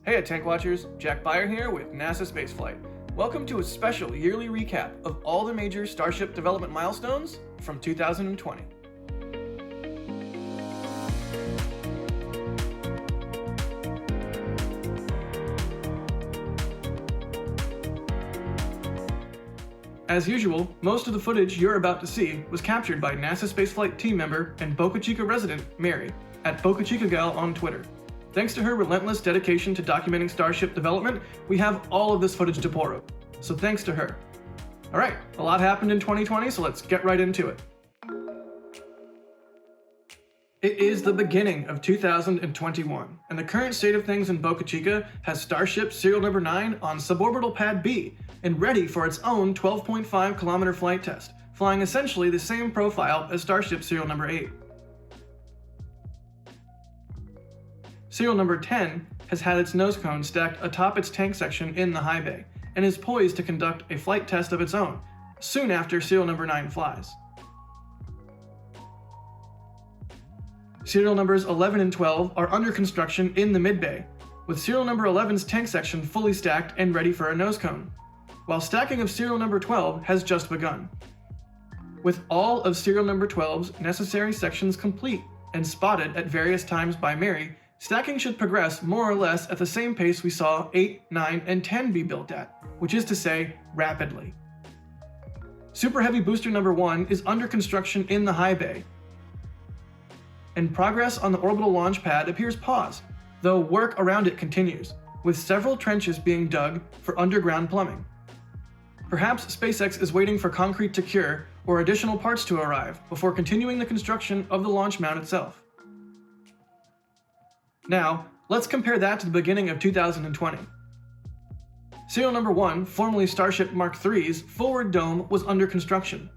Hey Tank Watchers, Jack Beyer here with NASA Spaceflight. Welcome to a special yearly recap of all the major Starship development milestones from 2020. As usual, most of the footage you're about to see was captured by NASA Spaceflight team member and Boca Chica resident, Mary, at Boca Chica Gal on Twitter. Thanks to her relentless dedication to documenting Starship development, we have all of this footage to borrow. So thanks to her. Alright, a lot happened in 2020, so let's get right into it. It is the beginning of 2021, and the current state of things in Boca Chica has Starship serial number 9 on suborbital pad B and ready for its own 12.5 kilometer flight test, flying essentially the same profile as Starship serial number 8. Serial number 10 has had its nose cone stacked atop its tank section in the high bay, and is poised to conduct a flight test of its own, soon after serial number 9 flies. Serial numbers 11 and 12 are under construction in the mid-bay, with serial number 11's tank section fully stacked and ready for a nose cone, while stacking of serial number 12 has just begun. With all of serial number 12's necessary sections complete and spotted at various times by Mary, stacking should progress more or less at the same pace we saw 8, 9, and 10 be built at, which is to say, rapidly. Super Heavy booster number 1 is under construction in the high bay, and progress on the orbital launch pad appears paused, though work around it continues, with several trenches being dug for underground plumbing. Perhaps SpaceX is waiting for concrete to cure or additional parts to arrive before continuing the construction of the launch mount itself. Now, let's compare that to the beginning of 2020. Serial number 1, formerly Starship Mark III's forward dome was under construction.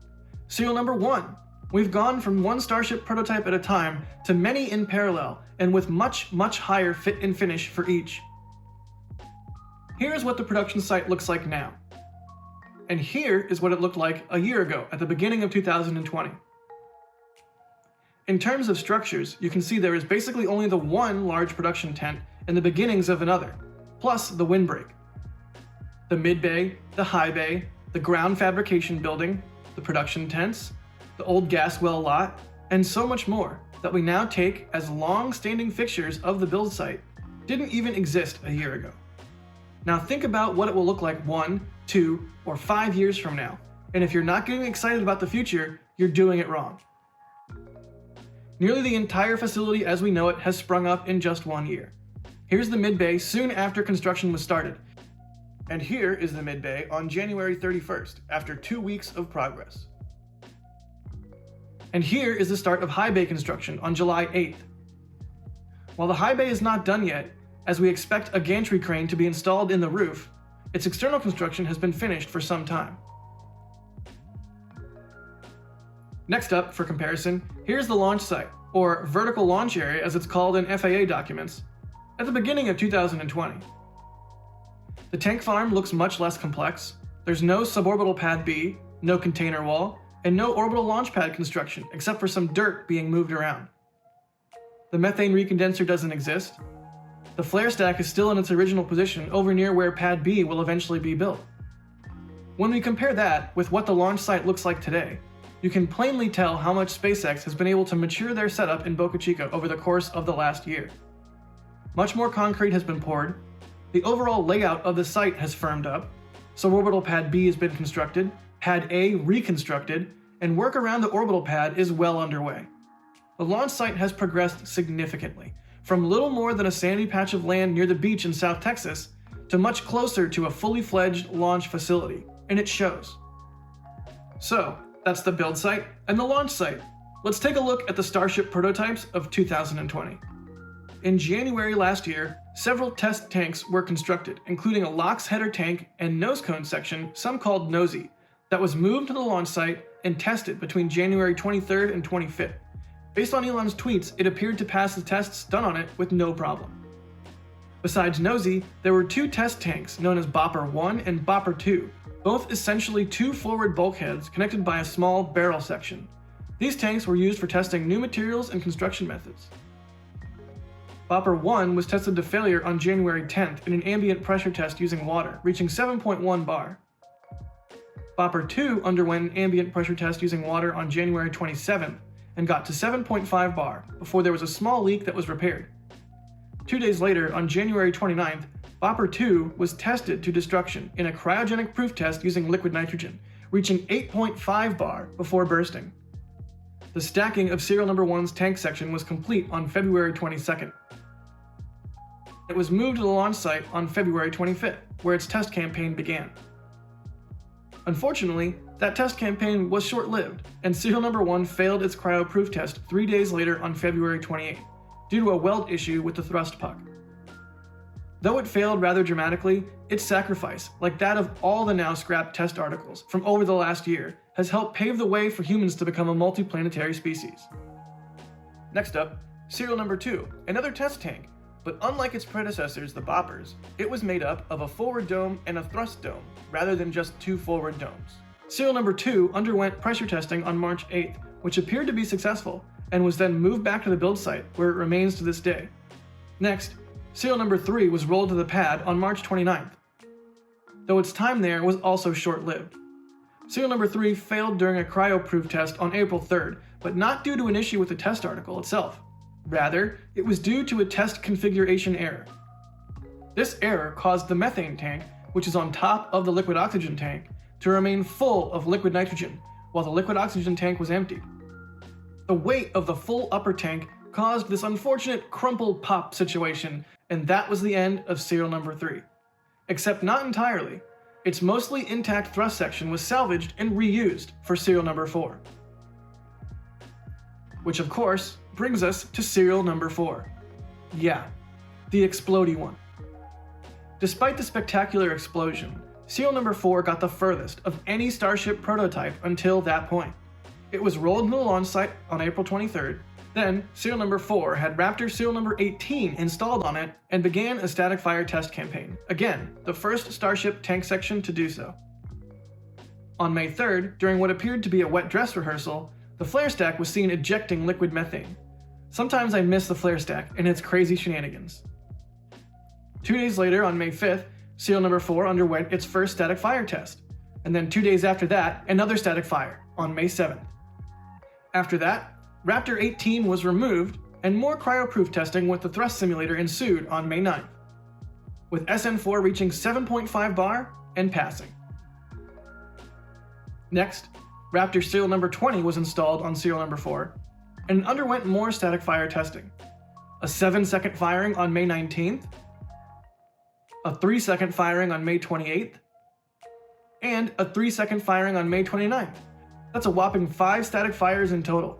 Serial number 1, we've gone from one Starship prototype at a time to many in parallel and with much higher fit and finish for each. Here's what the production site looks like now. And here is what it looked like a year ago at the beginning of 2020. In terms of structures, you can see there is basically only the one large production tent and the beginnings of another, plus the windbreak. The mid-bay, the high bay, the ground fabrication building, the production tents, the old gas well lot, and so much more that we now take as long-standing fixtures of the build site didn't even exist a year ago. Now think about what it will look like 1, 2, or 5 years from now, and if you're not getting excited about the future, you're doing it wrong. Nearly the entire facility as we know it has sprung up in just 1 year. Here's the mid-bay soon after construction was started. And here is the mid-bay on January 31st, after 2 weeks of progress. And here is the start of high bay construction on July 8th. While the high bay is not done yet, as we expect a gantry crane to be installed in the roof, its external construction has been finished for some time. Next up, for comparison, here's the launch site, or vertical launch area as it's called in FAA documents, at the beginning of 2020. The tank farm looks much less complex. There's no suborbital pad B, no container wall, and no orbital launch pad construction except for some dirt being moved around. The methane recondenser doesn't exist. The flare stack is still in its original position over near where pad B will eventually be built. When we compare that with what the launch site looks like today, you can plainly tell how much SpaceX has been able to mature their setup in Boca Chica over the course of the last year. Much more concrete has been poured, the overall layout of the site has firmed up, suborbital pad B has been constructed, pad A reconstructed, and work around the orbital pad is well underway. The launch site has progressed significantly, from little more than a sandy patch of land near the beach in South Texas to much closer to a fully fledged launch facility, and it shows. So, that's the build site and the launch site. Let's take a look at the Starship prototypes of 2020. In January last year, several test tanks were constructed, including a LOX header tank and nose cone section, some called Nosy, that was moved to the launch site and tested between January 23rd and 25th. Based on Elon's tweets, it appeared to pass the tests done on it with no problem. Besides Nosy, there were 2 test tanks known as Bopper 1 and Bopper 2, both essentially 2 forward bulkheads connected by a small barrel section. These tanks were used for testing new materials and construction methods. Bopper 1 was tested to failure on January 10th in an ambient pressure test using water, reaching 7.1 bar. Bopper 2 underwent an ambient pressure test using water on January 27th and got to 7.5 bar before there was a small leak that was repaired. 2 days later, on January 29th, Bopper 2 was tested to destruction in a cryogenic proof test using liquid nitrogen, reaching 8.5 bar before bursting. The stacking of serial number 1's tank section was complete on February 22nd. It was moved to the launch site on February 25th, where its test campaign began. Unfortunately, that test campaign was short-lived, and serial number 1 failed its cryo-proof test 3 days later on February 28th, due to a weld issue with the thrust puck. Though it failed rather dramatically, its sacrifice, like that of all the now scrapped test articles from over the last year, has helped pave the way for humans to become a multiplanetary species. Next up, serial number 2, another test tank, but unlike its predecessors, the Boppers, it was made up of a forward dome and a thrust dome, rather than just 2 forward domes. Serial number 2 underwent pressure testing on March 8th, which appeared to be successful, and was then moved back to the build site, where it remains to this day. Next, serial number 3 was rolled to the pad on March 29th, though its time there was also short-lived. Serial number 3 failed during a cryo-proof test on April 3rd, but not due to an issue with the test article itself. Rather, it was due to a test configuration error. This error caused the methane tank, which is on top of the liquid oxygen tank, to remain full of liquid nitrogen, while the liquid oxygen tank was empty. The weight of the full upper tank caused this unfortunate crumpled pop situation, and that was the end of serial number 3. Except not entirely. Its mostly intact thrust section was salvaged and reused for serial number 4. Which of course brings us to serial number 4. Yeah, the explodey one. Despite the spectacular explosion, serial number 4 got the furthest of any Starship prototype until that point. It was rolled to the launch site on April 23rd, then serial number 4 had Raptor serial number 18 installed on it and began a static fire test campaign, again, the first Starship tank section to do so. On May 3rd, during what appeared to be a wet dress rehearsal, the flare stack was seen ejecting liquid methane. Sometimes I miss the flare stack and its crazy shenanigans. 2 days later, on May 5th, serial number 4 underwent its first static fire test, and then 2 days after that, another static fire, on May 7th. After that, Raptor 18 was removed, and more cryoproof testing with the thrust simulator ensued on May 9th, with SN4 reaching 7.5 bar and passing. Next, Raptor serial number 20 was installed on serial number 4, and underwent more static fire testing. A 7-second firing on May 19th, a 3-second firing on May 28th, and a 3-second firing on May 29th. That's a whopping 5 static fires in total.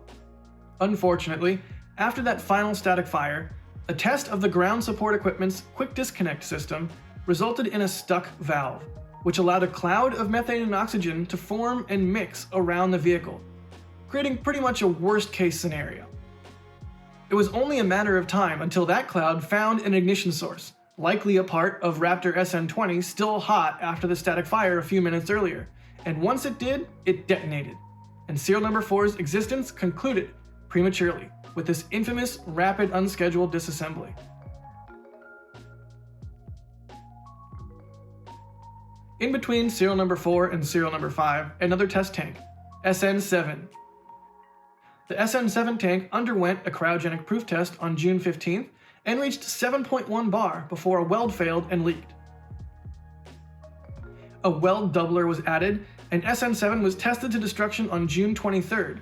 Unfortunately, after that final static fire, a test of the ground support equipment's quick disconnect system resulted in a stuck valve, which allowed a cloud of methane and oxygen to form and mix around the vehicle, creating pretty much a worst-case scenario. It was only a matter of time until that cloud found an ignition source, likely a part of Raptor SN20 still hot after the static fire a few minutes earlier, and once it did, it detonated, and serial number 4's existence concluded prematurely with this infamous rapid unscheduled disassembly. In between serial number 4 and serial number 5, another test tank, SN7. The SN7 tank underwent a cryogenic proof test on June 15th and reached 7.1 bar before a weld failed and leaked. A weld doubler was added, and SN7 was tested to destruction on June 23rd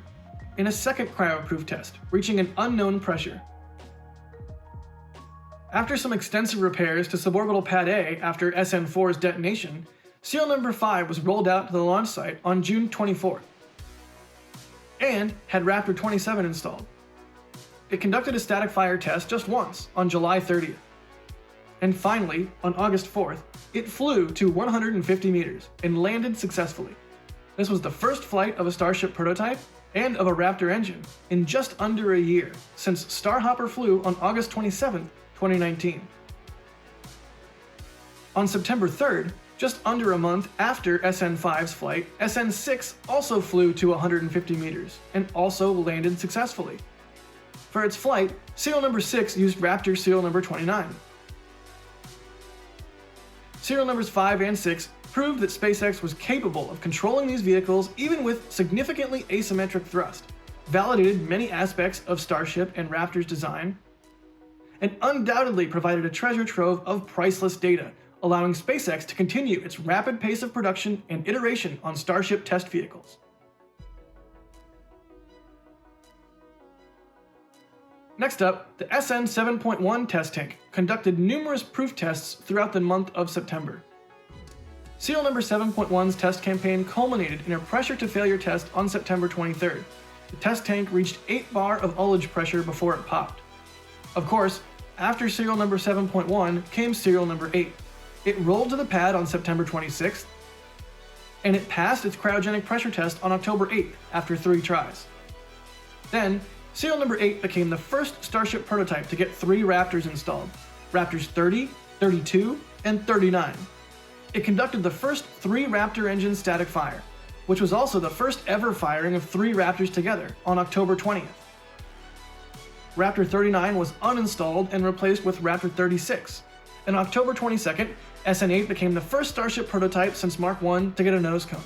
in a second cryo-proof test, reaching an unknown pressure. After some extensive repairs to suborbital pad A after SN4's detonation, serial number 5 was rolled out to the launch site on June 24th and had Raptor 27 installed. It conducted a static fire test just once on July 30th. And finally, on August 4th, it flew to 150 meters and landed successfully. This was the first flight of a Starship prototype and of a Raptor engine in just under a year since Starhopper flew on August 27, 2019. On September 3rd, just under a month after SN5's flight, SN6 also flew to 150 meters and also landed successfully. For its flight, serial number 6 used Raptor serial number 29. Serial numbers 5 and 6 proved that SpaceX was capable of controlling these vehicles even with significantly asymmetric thrust, validated many aspects of Starship and Raptor's design, and undoubtedly provided a treasure trove of priceless data, allowing SpaceX to continue its rapid pace of production and iteration on Starship test vehicles. Next up, the SN 7.1 test tank conducted numerous proof tests throughout the month of September. Serial number 7.1's test campaign culminated in a pressure-to-failure test on September 23rd. The test tank reached 8 bar of ullage pressure before it popped. Of course, after serial number 7.1 came serial number 8. It rolled to the pad on September 26th, and it passed its cryogenic pressure test on October 8th after 3 tries. Then, serial number 8 became the first Starship prototype to get 3 Raptors installed, Raptors 30, 32, and 39. It conducted the first 3 Raptor engine static fire, which was also the first ever firing of 3 Raptors together on October 20th. Raptor 39 was uninstalled and replaced with Raptor 36. On October 22nd, SN8 became the first Starship prototype since Mark 1 to get a nose cone.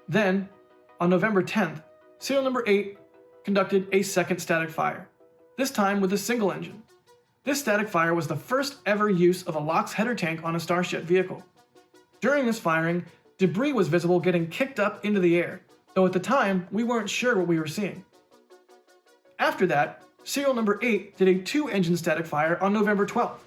Then, on November 10th, serial number 8 conducted a second static fire, this time with a single engine. This static fire was the first ever use of a LOX header tank on a Starship vehicle. During this firing, debris was visible getting kicked up into the air, though at the time we weren't sure what we were seeing. After that, serial number 8 did a 2-engine static fire on November 12th,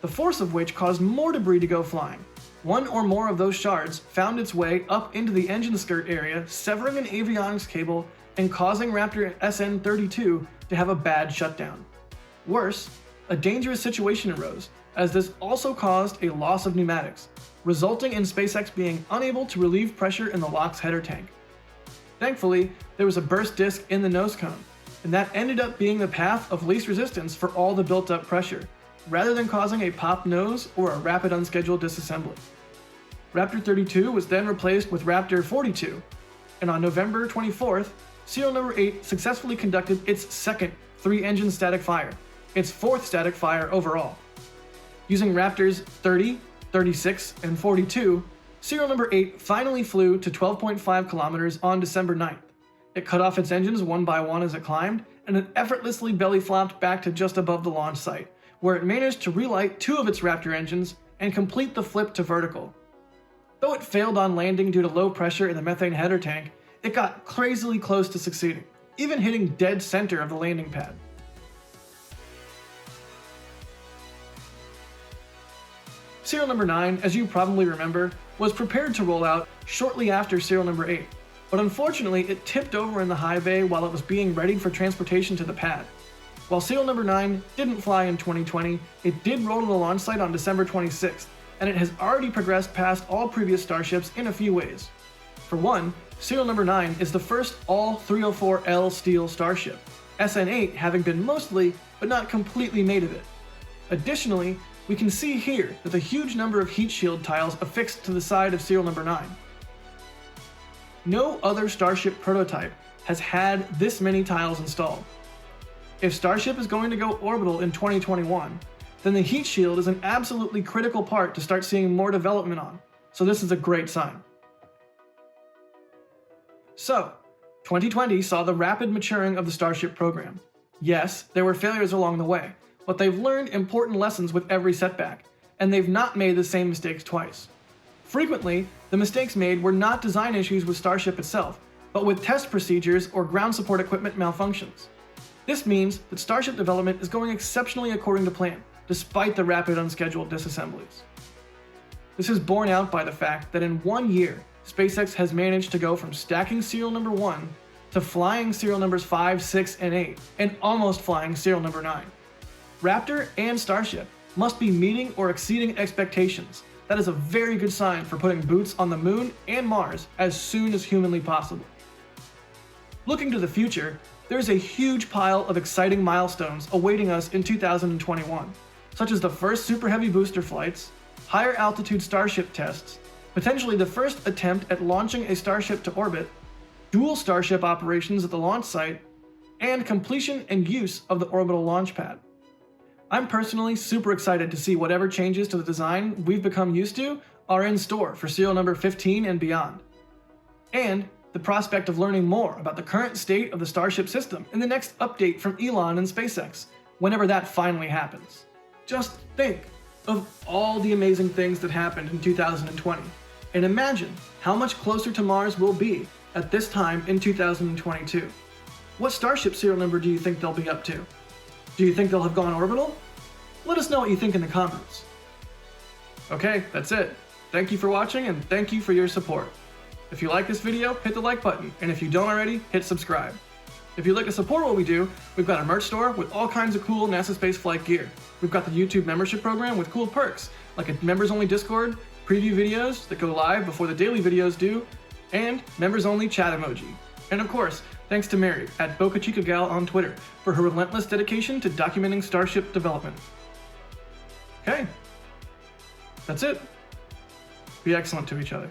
the force of which caused more debris to go flying. One or more of those shards found its way up into the engine skirt area, severing an avionics cable and causing Raptor SN32 to have a bad shutdown. Worse, a dangerous situation arose, as this also caused a loss of pneumatics, resulting in SpaceX being unable to relieve pressure in the LOX header tank. Thankfully, there was a burst disc in the nose cone, and that ended up being the path of least resistance for all the built-up pressure, rather than causing a popped nose or a rapid unscheduled disassembly. Raptor 32 was then replaced with Raptor 42, and on November 24th, serial number 8 successfully conducted its second 3-engine static fire, its 4th static fire overall. Using Raptors 30, 36, and 42, serial number 8 finally flew to 12.5 kilometers on December 9th. It cut off its engines one by one as it climbed, and it effortlessly belly flopped back to just above the launch site, where it managed to relight 2 of its Raptor engines and complete the flip to vertical. Though it failed on landing due to low pressure in the methane header tank, it got crazily close to succeeding, even hitting dead center of the landing pad. Serial number 9, as you probably remember, was prepared to roll out shortly after serial number 8, but unfortunately it tipped over in the high bay while it was being readied for transportation to the pad. While serial number 9 didn't fly in 2020, it did roll to the launch site on December 26th, and it has already progressed past all previous Starships in a few ways. For one, serial number 9 is the first all-304L steel Starship, SN8 having been mostly, but not completely made of it. Additionally, we can see here that the huge number of heat shield tiles affixed to the side of serial number 9. No other Starship prototype has had this many tiles installed. If Starship is going to go orbital in 2021, then the heat shield is an absolutely critical part to start seeing more development on, so this is a great sign. So, 2020 saw the rapid maturing of the Starship program. Yes, there were failures along the way, but they've learned important lessons with every setback, and they've not made the same mistakes twice. Frequently, the mistakes made were not design issues with Starship itself, but with test procedures or ground support equipment malfunctions. This means that Starship development is going exceptionally according to plan, despite the rapid unscheduled disassemblies. This is borne out by the fact that in 1 year, SpaceX has managed to go from stacking serial number 1 to flying serial numbers 5, 6, and 8, and almost flying serial number 9. Raptor and Starship must be meeting or exceeding expectations. That is a very good sign for putting boots on the moon and Mars as soon as humanly possible. Looking to the future, there is a huge pile of exciting milestones awaiting us in 2021, such as the first Super Heavy booster flights, higher altitude Starship tests, potentially the first attempt at launching a Starship to orbit, dual Starship operations at the launch site, and completion and use of the orbital launch pad. I'm personally super excited to see whatever changes to the design we've become used to are in store for serial number 15 and beyond. And the prospect of learning more about the current state of the Starship system in the next update from Elon and SpaceX, whenever that finally happens. Just think of all the amazing things that happened in 2020, and imagine how much closer to Mars we'll be at this time in 2022. What Starship serial number do you think they'll be up to? Do you think they'll have gone orbital? Let us know what you think in the comments. Okay, that's it. Thank you for watching, and thank you for your support. If you like this video, hit the like button, and if you don't already, hit subscribe. If you'd like to support what we do, we've got a merch store with all kinds of cool NASA spaceflight gear. We've got the YouTube membership program with cool perks, like a members-only Discord, preview videos that go live before the daily videos do, and members-only chat emoji. And of course, thanks to Mary at Boca Chica Gal on Twitter for her relentless dedication to documenting Starship development. Okay, that's it. Be excellent to each other.